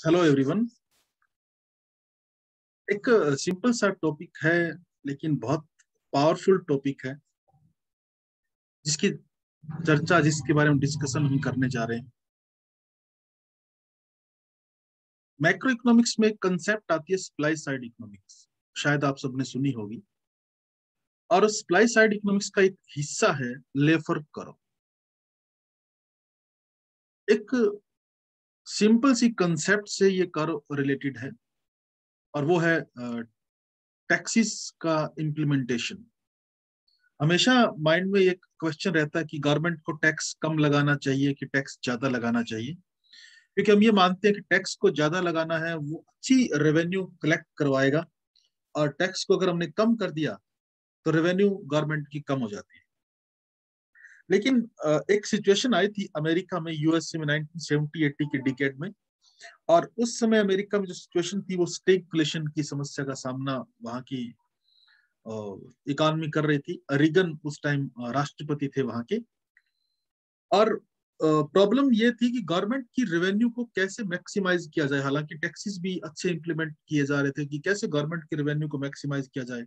Hello everyone. एक simple सा topic है लेकिन बहुत पावरफुल टॉपिक है जिसकी चर्चा जिसके बारे में डिस्कशन हम करने जा रहे हैं। मैक्रो इकोनॉमिक्स में एक कंसेप्ट आती है सप्लाई साइड इकोनॉमिक्स, शायद आप सबने सुनी होगी। और सप्लाई साइड इकोनॉमिक्स का एक हिस्सा है लेफर कर्व। एक सिंपल सी कंसेप्ट से ये कर्व रिलेटेड है और वो है टैक्सेस का इम्प्लीमेंटेशन। हमेशा माइंड में एक क्वेश्चन रहता है कि गवर्नमेंट को टैक्स कम लगाना चाहिए कि टैक्स ज्यादा लगाना चाहिए, क्योंकि हम ये मानते हैं कि टैक्स को ज्यादा लगाना है, वो अच्छी रेवेन्यू कलेक्ट करवाएगा। और टैक्स को अगर हमने कम कर दिया तो रेवेन्यू गवर्नमेंट की कम हो जाती है। लेकिन एक सिचुएशन आई थी अमेरिका में, यूएसए में 1970-80 के डिकेड में। और उस समय अमेरिका में जो सिचुएशन थी वो स्टैगफ्लेशन की समस्या का सामना वहां की इकोनॉमी कर रही थी। रिगन उस टाइम राष्ट्रपति थे वहां के। और प्रॉब्लम ये थी कि गवर्नमेंट की रेवेन्यू को कैसे मैक्सिमाइज किया जाए। हालांकि टैक्सेस भी अच्छे इंप्लीमेंट किए जा रहे थे कि कैसे गवर्नमेंट की रेवेन्यू को मैक्सिमाइज किया जाए,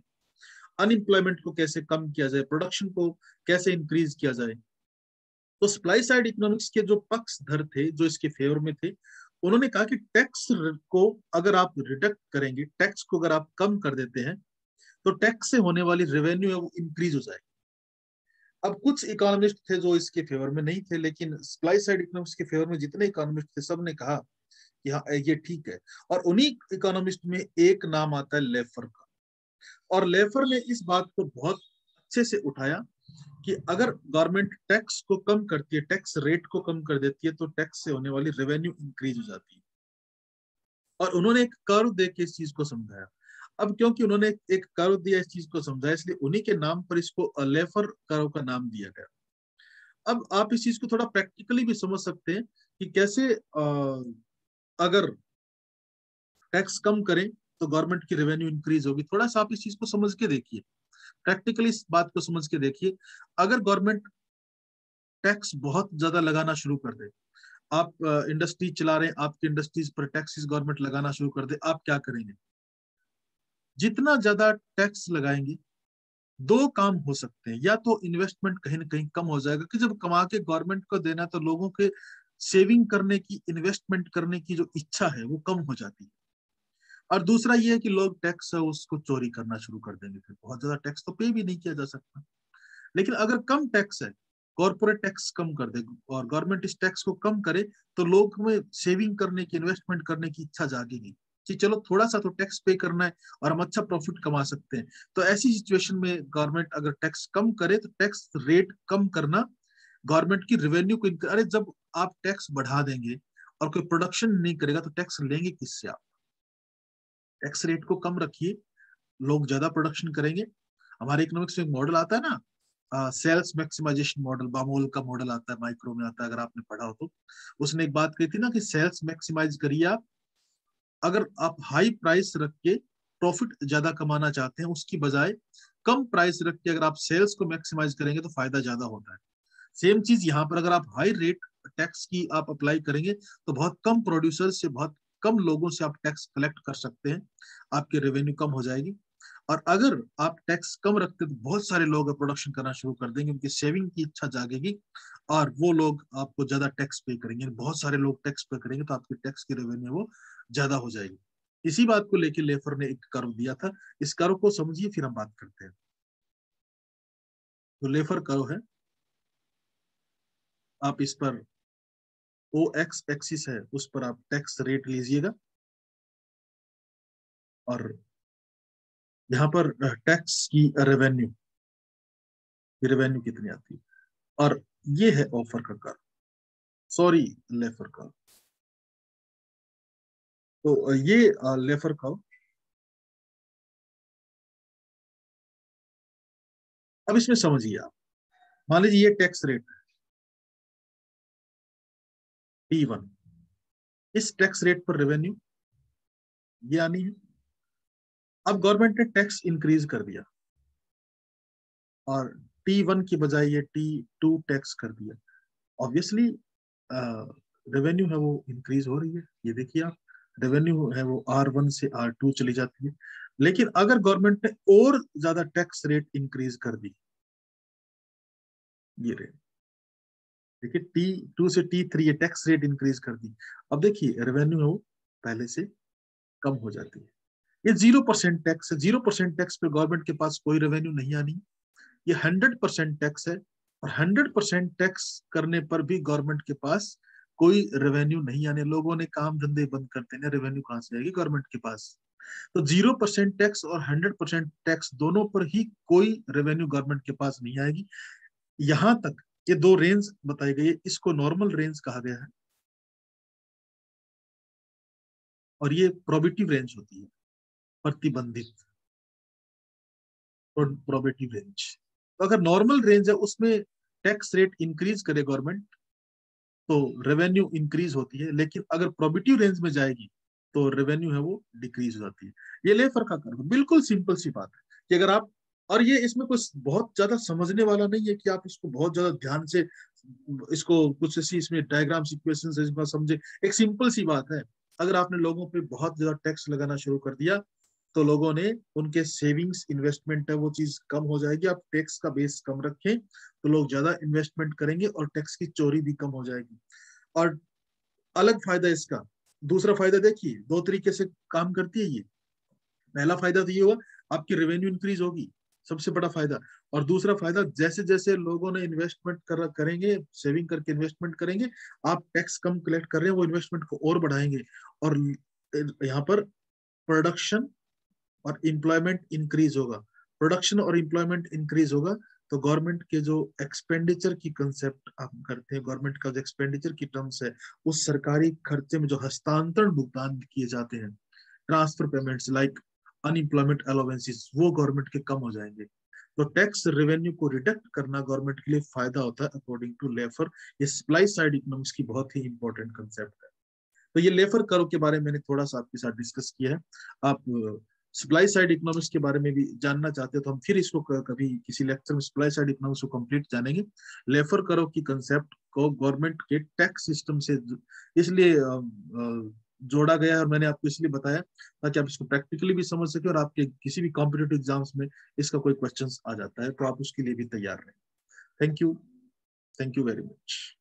अनएम्प्लॉयमेंट को कैसे कम किया जाए, प्रोडक्शन को कैसे इंक्रीज किया जाए। तो सप्लाई साइड इकोनॉमिक्स के जो पक्षधर थे, जो इसके फेवर में थे, उन्होंने कहा कि टैक्स को अगर आप रिडक्ट करेंगे, टैक्स को अगर आप कम कर देते हैं तो टैक्स से होने वाली रेवेन्यू है वो इंक्रीज हो जाए। अब कुछ इकोनॉमिस्ट थे जो इसके फेवर में नहीं थे, लेकिन सप्लाई साइड इकोनॉमिक्स के फेवर में जितने इकोनॉमिस्ट थे सब ने कहा कि हाँ ये ठीक है। और उन्हीं इकोनॉमिस्ट में एक नाम आता है लेफर का। और लेफर ने इस बात को बहुत अच्छे से उठाया कि अगर गवर्नमेंट टैक्स को कम करती है, टैक्स रेट को कम कर देती है, तो टैक्स से होने वाली रेवेन्यू इंक्रीज हो जाती है। और उन्होंने एक कर्व दे के इस चीज को समझाया। अब क्योंकि उन्होंने एक कर्व दिया, इस चीज को समझाया, इसलिए उन्हीं के नाम पर इसको लेफर कर्व का नाम दिया गया। अब आप इस चीज को थोड़ा प्रैक्टिकली भी समझ सकते हैं कि कैसे अगर टैक्स कम करें तो गवर्नमेंट की रेवेन्यू इंक्रीज होगी। थोड़ा सा आप इस चीज को समझ के देखिए, प्रैक्टिकली इस बात को समझ के देखिए। अगर गवर्नमेंट टैक्स बहुत ज्यादा लगाना शुरू कर दे, आप इंडस्ट्री चला रहे हैं, आपकी इंडस्ट्रीज पर टैक्सेस गवर्नमेंट लगाना शुरू कर दे, आप क्या करेंगे? जितना ज्यादा टैक्स लगाएंगे, दो काम हो सकते हैं। या तो इन्वेस्टमेंट कहीं ना कहीं कम हो जाएगा कि जब कमा के गवर्नमेंट को देना तो लोगों के सेविंग करने की, इन्वेस्टमेंट करने की जो इच्छा है वो कम हो जाती है। और दूसरा ये है कि लोग टैक्स है उसको चोरी करना शुरू कर देंगे, फिर बहुत ज्यादा टैक्स तो पे भी नहीं किया जा सकता। लेकिन अगर कम टैक्स है, कॉर्पोरेट टैक्स कम कर दे और गवर्नमेंट इस टैक्स को कम करे, तो लोग में सेविंग करने की, इन्वेस्टमेंट करने की इच्छा जागेगी कि चलो थोड़ा सा तो टैक्स पे करना है और हम अच्छा प्रॉफिट कमा सकते हैं। तो ऐसी सिचुएशन में गवर्नमेंट अगर टैक्स कम करे तो टैक्स रेट कम करना गवर्नमेंट की रेवेन्यू को अरे जब आप टैक्स बढ़ा देंगे और कोई प्रोडक्शन नहीं करेगा तो टैक्स लेंगे किससे आप? टैक्स रेट को कम रखिए, लोग ज्यादा प्रोडक्शन करेंगे। हमारे इकोनॉमिक्स में एक मॉडल आता है ना, सेल्स मैक्सिमाइजेशन मॉडल, बामोल का मॉडल आता है, माइक्रो में आता है, अगर आपने पढ़ा हो तो। उसने एक बात कही थी ना कि सेल्स मैक्सिमाइज करिए आप। अगर आप हाई प्राइस रख के प्रॉफिट ज्यादा कमाना चाहते हैं, उसकी बजाय कम प्राइस रख के अगर आप सेल्स को मैक्सिमाइज करेंगे तो फायदा ज्यादा होता है। सेम चीज यहाँ पर, अगर आप हाई रेट टैक्स की आप अप्लाई करेंगे तो बहुत कम प्रोड्यूसर से, बहुत कम लोगों से आप टैक्स कलेक्ट कर सकते हैं, आपकी रेवेन्यू कम हो जाएगी। और अगर आप टैक्स कम रखते तो बहुत सारे लोग प्रोडक्शन करना शुरू कर देंगे, उनकी सेविंग की इच्छा जागेगी और वो लोग आपको ज्यादा टैक्स पे करेंगे। बहुत सारे लोग टैक्स पे करेंगे तो आपकी टैक्स की रेवेन्यू वो ज्यादा हो जाएगी। इसी बात को लेकर लेफर ने एक कर्व दिया था। इस कर्व को समझिए फिर हम बात करते हैं। तो लेफर कर्व है, आप इस पर ओ एक्स एक्सिस है, उस पर आप टैक्स रेट लीजिएगा और यहाँ पर टैक्स की रेवेन्यू, रेवेन्यू कितनी आती है। और ये है ऑफर का कर्व, सॉरी लेफर कर्व। तो ये लेफर कर्व। अब इसमें समझिए आप, मान लीजिए ये टैक्स रेट है T1। इस टैक्स रेट पर रेवेन्यू ये आनी है। अब गवर्नमेंट ने टैक्स इंक्रीज कर दिया और T1 की बजाय ये T2 टैक्स कर दिया। ऑब्वियसली रेवेन्यू है वो इंक्रीज हो रही है, ये देखिए आप। रेवेन्यू है वो R1 से R2 चली जाती है। लेकिन अगर गवर्नमेंट ने और ज्यादा टैक्स रेट इंक्रीज कर दी, ये रेट देखिए T2 से T3 ये टैक्स रेट इंक्रीज कर दी, अब देखिए रेवेन्यू है वो पहले से कम हो जाती है। ये 0% टैक्स है, 0% टैक्स पे गवर्नमेंट के पास कोई रेवेन्यू नहीं आनी। ये 100% टैक्स है, और 100% टैक्स करने पर भी गवर्नमेंट के पास कोई रेवेन्यू नहीं आने। लोगों ने काम धंधे बंद कर देने, रेवेन्यू कहां से आएगी गवर्नमेंट के पास। तो 0% टैक्स और 100% टैक्स दोनों पर ही कोई रेवेन्यू गवर्नमेंट के पास नहीं आएगी। यहां तक ये दो रेंज बताई गई है, इसको नॉर्मल रेंज कहा गया है, और ये प्रोबेटिव रेंज होती है, प्रतिबंधित प्रोबेटिव रेंज। तो अगर नॉर्मल रेंज है उसमें टैक्स रेट इंक्रीज करे गवर्नमेंट तो रेवेन्यू इंक्रीज होती है, लेकिन अगर प्रोबेटिव रेंज में जाएगी तो रेवेन्यू है वो डिक्रीज हो जाती है। ये लेफर का कर्व, बिल्कुल सिंपल सी बात है कि अगर आप, और ये इसमें कुछ बहुत ज्यादा समझने वाला नहीं है कि आप इसको बहुत ज्यादा ध्यान से इसको कुछ ऐसी इसमें डायग्राम इक्वेशन इसमें समझे। एक सिंपल सी बात है, अगर आपने लोगों पे बहुत ज्यादा टैक्स लगाना शुरू कर दिया तो लोगों ने उनके सेविंग्स इन्वेस्टमेंट है वो चीज कम हो जाएगी। आप टैक्स का बेस कम रखें तो लोग ज्यादा इन्वेस्टमेंट करेंगे और टैक्स की चोरी भी कम हो जाएगी। और अलग फायदा इसका, दूसरा फायदा देखिए दो तरीके से काम करती है ये। पहला फायदा तो ये हुआ आपकी रेवेन्यू इंक्रीज होगी, सबसे बड़ा फायदा। और दूसरा फायदा, जैसे जैसे लोगों ने इन्वेस्टमेंट करेंगे, सेविंग करके इन्वेस्टमेंट करेंगे, आप टैक्स कम कलेक्ट कर रहे हैं, वो इन्वेस्टमेंट को और बढ़ाएंगे। और यहाँ पर प्रोडक्शन और एम्प्लॉयमेंट इंक्रीज होगा। प्रोडक्शन और एम्प्लॉयमेंट इंक्रीज होगा तो गवर्नमेंट के जो एक्सपेंडिचर की कंसेप्ट हम करते हैं, गवर्नमेंट का जो एक्सपेंडिचर की टर्म्स है, उस सरकारी खर्चे में जो हस्तांतरण भुगतान किए जाते हैं, transfer payments like unemployment allowances, वो गवर्नमेंट के कम हो जाएंगे। तो टैक्स रेवेन्यू को रिडक्ट करना गवर्नमेंट के लिए फायदा होता है अकॉर्डिंग टू लेफर। ये सप्लाई साइड इकोनॉमिक्स की बहुत ही इंपॉर्टेंट कंसेप्ट है। तो ये लेफर कर्व के बारे में मैंने थोड़ा सा आपके साथ डिस्कस किया है। आप सप्लाई साइड इकोनॉमिक्स के बारे में भी जानना चाहते हो तो हम फिर इसको कभी किसी लेक्चर में सप्लाई साइड इकोनॉमिक्स को कंप्लीट जानेंगे। लेफर कर्व की कंसेप्ट को गवर्नमेंट के टैक्स सिस्टम से इसलिए जोड़ा गया है, और मैंने आपको इसलिए बताया ताकि आप इसको प्रैक्टिकली भी समझ सके, और आपके किसी भी कॉम्पिटेटिव एग्जाम्स में इसका कोई क्वेश्चन आ जाता है तो आप उसके लिए भी तैयार रहें। Thank you, thank you very much.